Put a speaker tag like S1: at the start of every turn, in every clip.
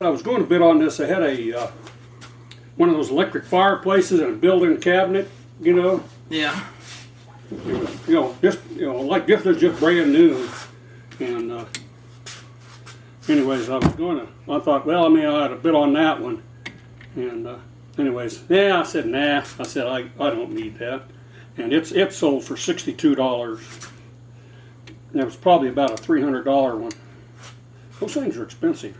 S1: I was going to bid on this. I had a one of those electric fireplaces and a built-in cabinet, you know.
S2: Yeah.
S1: It was, like this was just brand new. And anyways, I thought, well, I mean, I had a bid on that one. And anyways, yeah, I said, nah. I said, I don't need that. And it sold for $62. And it was probably about a $300 one. Those things are expensive.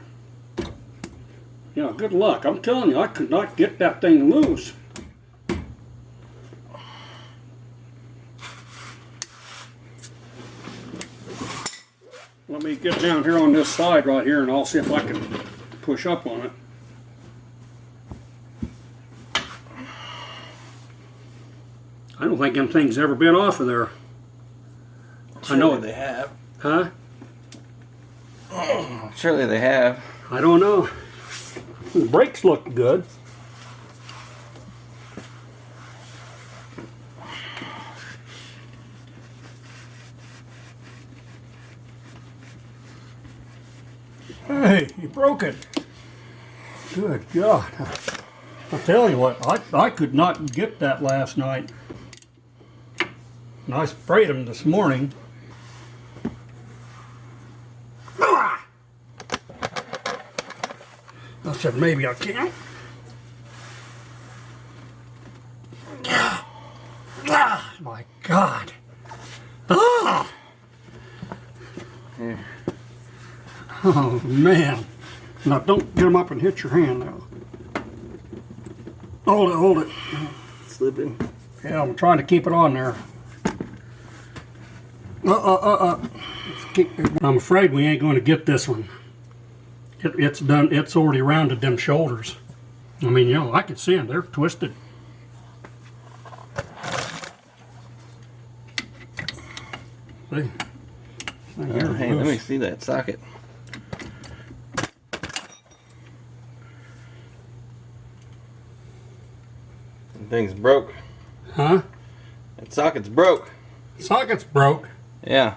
S1: Yeah, good luck. I'm telling you, I could not get that thing loose. Let me get down here on this side right here and I'll see if I can push up on it. I don't think them things ever been off of there.
S2: Surely
S1: I know
S2: they have.
S1: Huh?
S2: Surely they have.
S1: I don't know. The brakes look good. Hey, you broke it. Good God. I'll tell you what, I could not get that last night. And I sprayed them this morning. I said, maybe I can. My God. Ah!
S2: Here.
S1: Oh, man. Now, don't get them up and hit your hand now. Hold it.
S2: Slipping.
S1: Yeah, I'm trying to keep it on there. I'm afraid we ain't going to get this one. It's done. It's already rounded them shoulders. I mean, you know, I can see them. They're twisted. See?
S2: Hey, let me see that socket. That thing's broke.
S1: Huh?
S2: That socket's broke.
S1: Socket's broke.
S2: Yeah.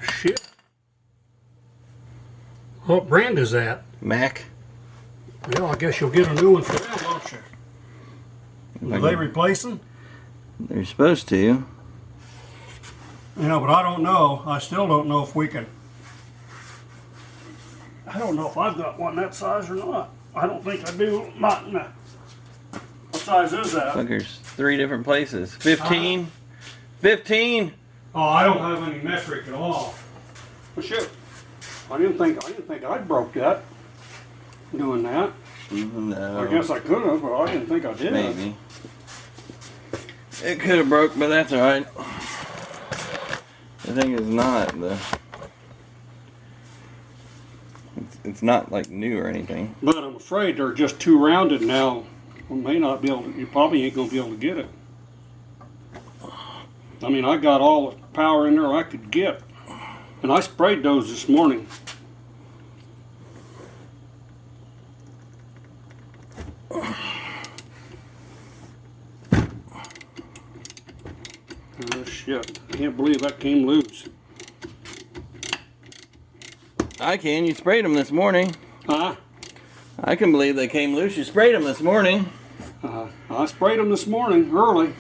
S1: Shit. What brand is that?
S2: Mac.
S1: Well, I guess you'll get a new one for them, won't you? Will they replace them?
S2: They're supposed to.
S1: You know, but I don't know. I still don't know if we can. I don't know if I've got one that size or not. I don't think I do. Not in that. What size is that?
S2: Look, there's 3 different places. 15. 15.
S1: Oh, I don't have any metric at all. Well, shit. I didn't think I'd broke that. Doing that.
S2: No.
S1: I guess I could have, but I didn't think I did.
S2: Maybe. It could have broke, but that's alright. The thing is not it's not like new or anything.
S1: But I'm afraid they're just too rounded now. We may not be able to, you probably ain't gonna be able to get it. I mean, I got all the power in there I could get. And I sprayed those this morning. Oh shit, I can't believe that came loose.
S2: I can. You sprayed them this morning.
S1: Huh?
S2: I can believe they came loose. You sprayed them this morning.
S1: I sprayed them this morning, early.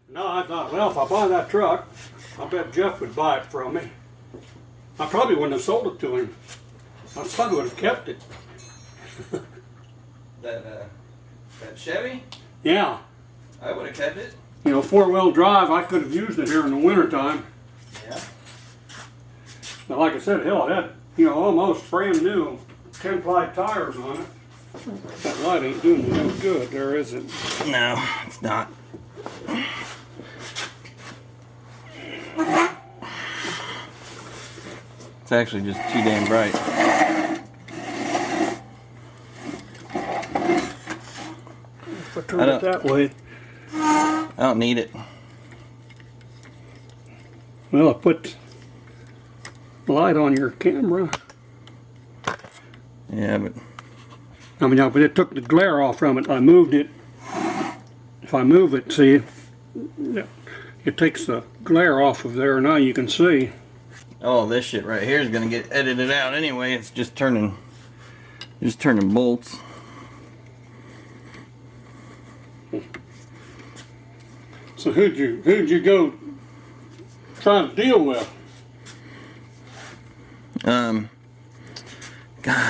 S1: No, I thought, well, if I buy that truck, I bet Jeff would buy it from me. I probably wouldn't have sold it to him. I probably would have kept it.
S2: That Chevy?
S1: Yeah.
S2: I would have kept it.
S1: You know, 4-wheel drive, I could have used it here in the wintertime.
S2: Yeah.
S1: But like I said, hell, it had, you know, almost brand new 10-ply tires on it. That light ain't doing no good there, is it?
S2: No, it's not. It's actually just too damn bright.
S1: If I turn it that way.
S2: I don't need it.
S1: Well, I put light on your camera.
S2: Yeah, but
S1: I mean, but it took the glare off from it. I moved it. If I move it, see, it takes the glare off of there. Now you can see.
S2: Oh, this shit right here is gonna get edited out anyway. It's just turning bolts.
S1: So who'd you go try to deal with?
S2: God,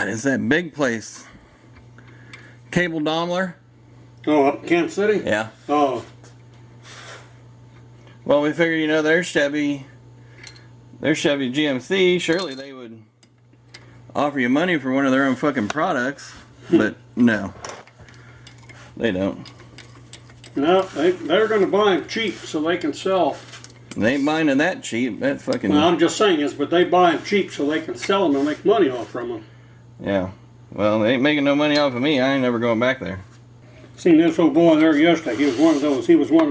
S2: it's that big place. Cable Daimler?
S1: Oh, up in Kansas City?
S2: Yeah.
S1: Oh.
S2: Well, we figured, you know, their Chevy GMC, surely they would offer you money for one of their own fucking products. But no. They don't.
S1: No, they're going to buy them cheap so they can sell.
S2: They ain't buying them that cheap. That fucking...
S1: Well, I'm just saying is, but they buy them cheap so they can sell them and make money off from them.
S2: Yeah. Well, they ain't making no money off of me. I ain't never going back there.
S1: Seen this old boy there yesterday. He was one of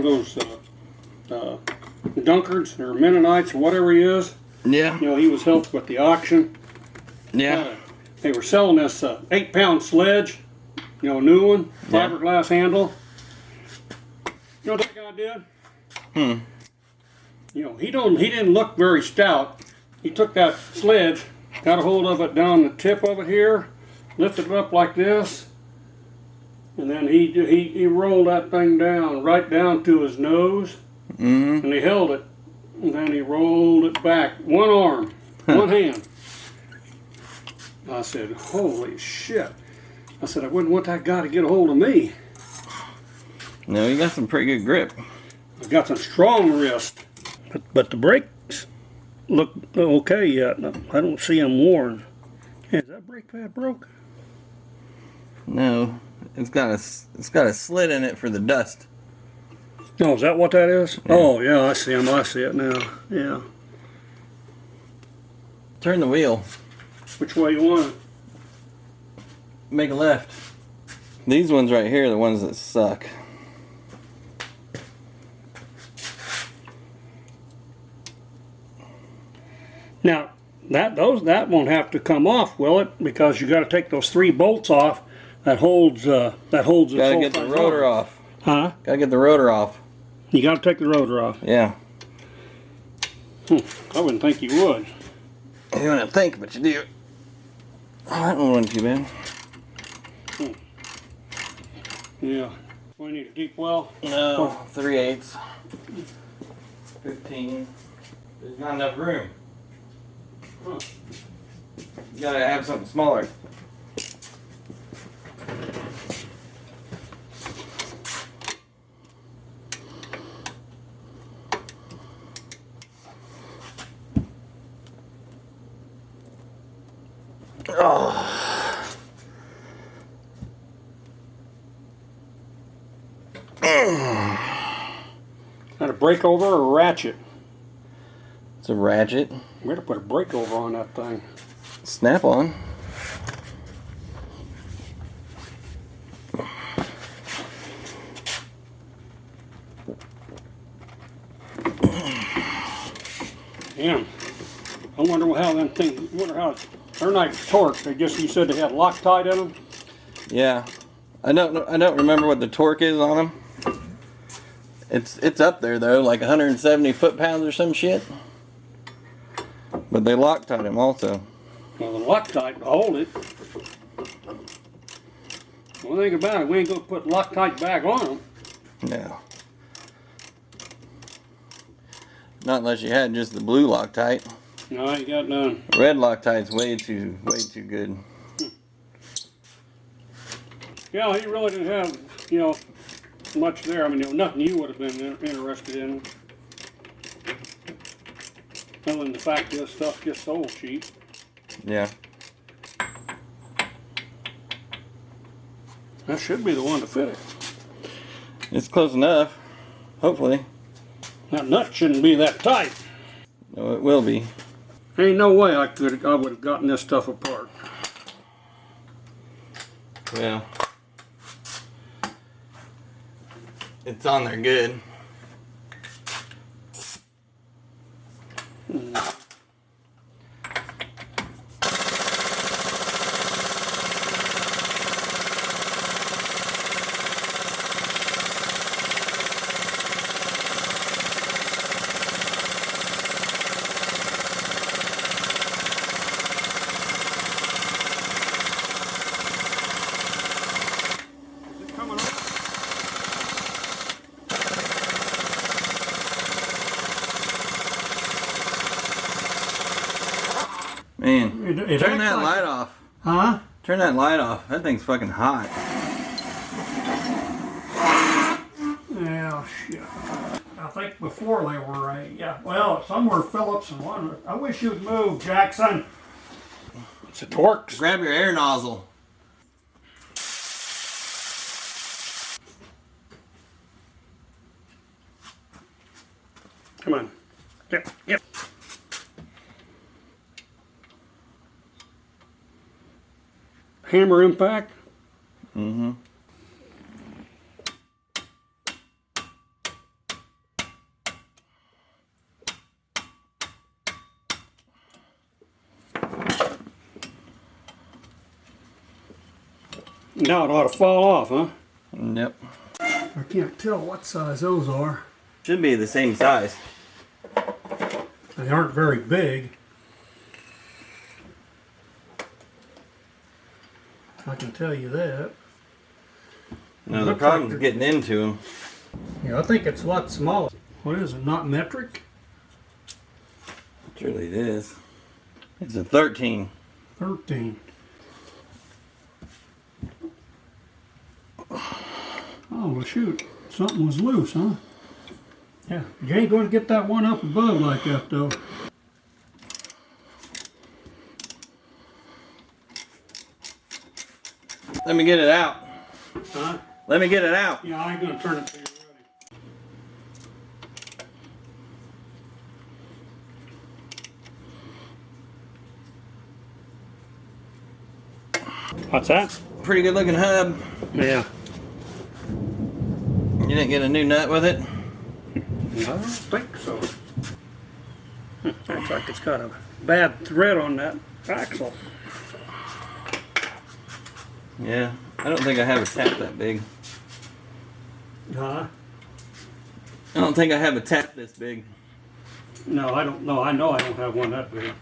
S1: those Dunkards or Mennonites or whatever he is.
S2: Yeah.
S1: You know, he was helped with the auction.
S2: Yeah.
S1: They were selling this 8-pound sledge, you know, new one, fiberglass handle. You know what that guy did? You know, he didn't look very stout. He took that sledge, got a hold of it down the tip of it here, lifted it up like this, and then he rolled that thing down, right down to his nose, and he held it, and then he rolled it back, one arm, one hand. I said, holy shit. I said, I wouldn't want that guy to get a hold of me.
S2: No, you got some pretty good grip.
S1: I've got some strong wrist. But the brakes look okay yet. I don't see them worn. Hey, is that brake pad broke?
S2: No, it's got a slit in it for the dust.
S1: Oh, is that what that is?
S2: Yeah.
S1: Oh, yeah, I see them. I see it now. Yeah.
S2: Turn the wheel.
S1: Which way you want it?
S2: Make a left. These ones right here are the ones that suck.
S1: Now, that won't have to come off, will it? Because you got to take those 3 bolts off. That holds the
S2: Gotta get the rotor off.
S1: Huh?
S2: Gotta get the rotor off.
S1: You got to take the rotor off.
S2: Yeah.
S1: I wouldn't think you would.
S2: You wouldn't think, but you do. Oh, that one wasn't too bad.
S1: Yeah. We need a deep well.
S2: No, 3/8. 15. There's not enough room.
S1: Huh.
S2: You gotta have something smaller. Oh.
S1: Got a brake over or a ratchet?
S2: It's a ratchet.
S1: We got to put a brake over on that thing.
S2: Snap on.
S1: Damn. I wonder how them things. Wonder how they're not torque. You said they had Loctite in them.
S2: Yeah, I don't remember what the torque is on them. It's up there though, like 170 foot-pounds or some shit. But they Loctite them also.
S1: Well, the Loctite will hold it. Well, think about it. We ain't gonna put Loctite back on them.
S2: No. Not unless you had just the blue Loctite.
S1: No, I ain't got none.
S2: Red Loctite's way too good.
S1: Yeah, he really didn't have, you know, much there. I mean, there was nothing you would have been interested in. Other than the fact this stuff gets sold cheap.
S2: Yeah.
S1: That should be the one to fit it.
S2: It's close enough. Hopefully.
S1: That nut shouldn't be that tight.
S2: No, it will be.
S1: Ain't no way I would have gotten this stuff apart.
S2: Well, it's on there good. Turn that light off.
S1: Huh?
S2: Turn that light off. That thing's fucking hot.
S1: Yeah, shit. I think before they were yeah. Well, some were Phillips and one. I wish you'd move, Jackson. It's a Torx.
S2: Grab your air nozzle.
S1: Come on. Yep. Hammer impact.
S2: Mm-hmm.
S1: Now it ought to fall off, huh?
S2: Yep.
S1: I can't tell what size those are.
S2: Should be the same size.
S1: They aren't very big. I can tell you that.
S2: No, the problem's getting into them.
S1: Yeah, I think it's a lot smaller. What is it, not metric?
S2: Surely it is. It's a 13.
S1: 13. Oh, well, shoot. Something was loose, huh? Yeah, you ain't going to get that one up above like that, though.
S2: Let me get it out.
S1: Huh?
S2: Let me get it out.
S1: Yeah, I ain't going to turn it till you're ready. What's that?
S2: Pretty good looking hub.
S1: Yeah.
S2: You didn't get a new nut with it?
S1: I don't think so. Looks like it's got a bad thread on that axle.
S2: Yeah. I don't think I have a tap that big.
S1: Huh?
S2: I don't think I have a tap this big.
S1: No, I don't know. I know I don't have one that big.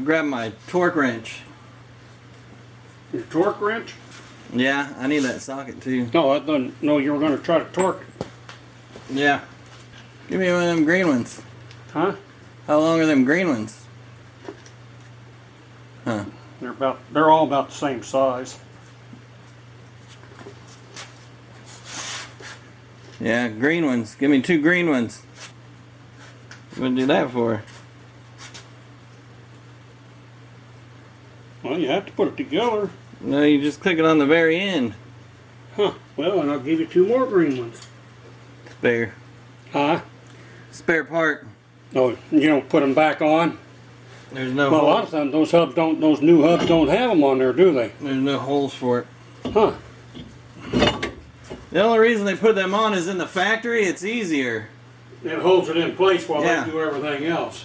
S2: Grab my torque wrench.
S1: Your torque wrench?
S2: Yeah, I need that socket too.
S1: No, I didn't know you were going to try to torque it.
S2: Yeah. Give me one of them green ones.
S1: Huh?
S2: How long are them green ones? Huh.
S1: They're all about the same size.
S2: Yeah, green ones. Give me 2 green ones. What do you do that for?
S1: Well, you have to put it together.
S2: No, you just click it on the very end.
S1: Huh. Well, and I'll give you 2 more green ones.
S2: Spare.
S1: Huh?
S2: Spare part.
S1: No, you don't put them back on?
S2: There's no
S1: Well, a lot
S2: holes.
S1: of times those new hubs don't have them on there, do they?
S2: There's no holes for it.
S1: Huh.
S2: The only reason they put them on is in the factory, it's easier.
S1: It holds it in place while
S2: Yeah.
S1: they do everything else.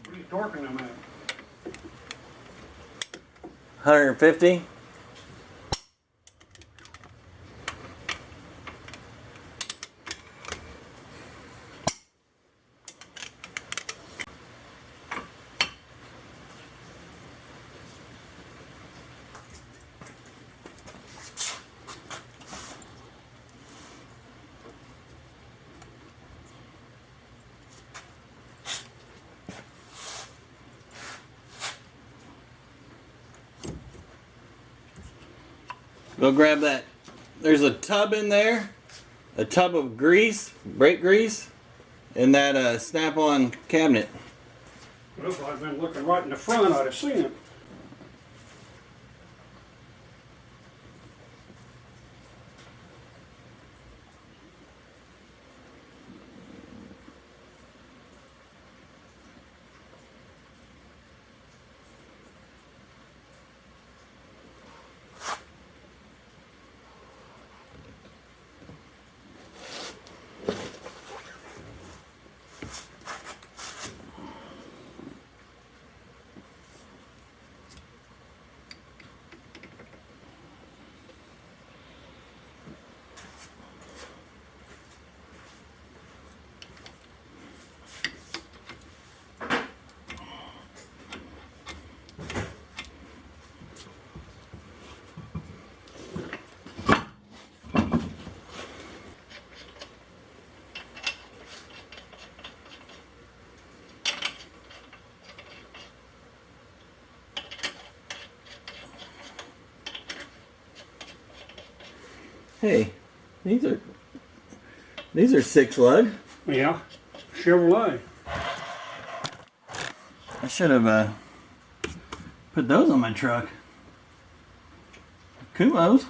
S1: What are you torquing them at?
S2: 150. Go grab that. There's a tub in there, a tub of grease, brake grease, and that snap-on cabinet.
S1: Well, if I'd been looking right in the front, I'd have seen it.
S2: Hey, these are 6-lug.
S1: Yeah, Chevrolet.
S2: I should have put those on my truck. Kumo's.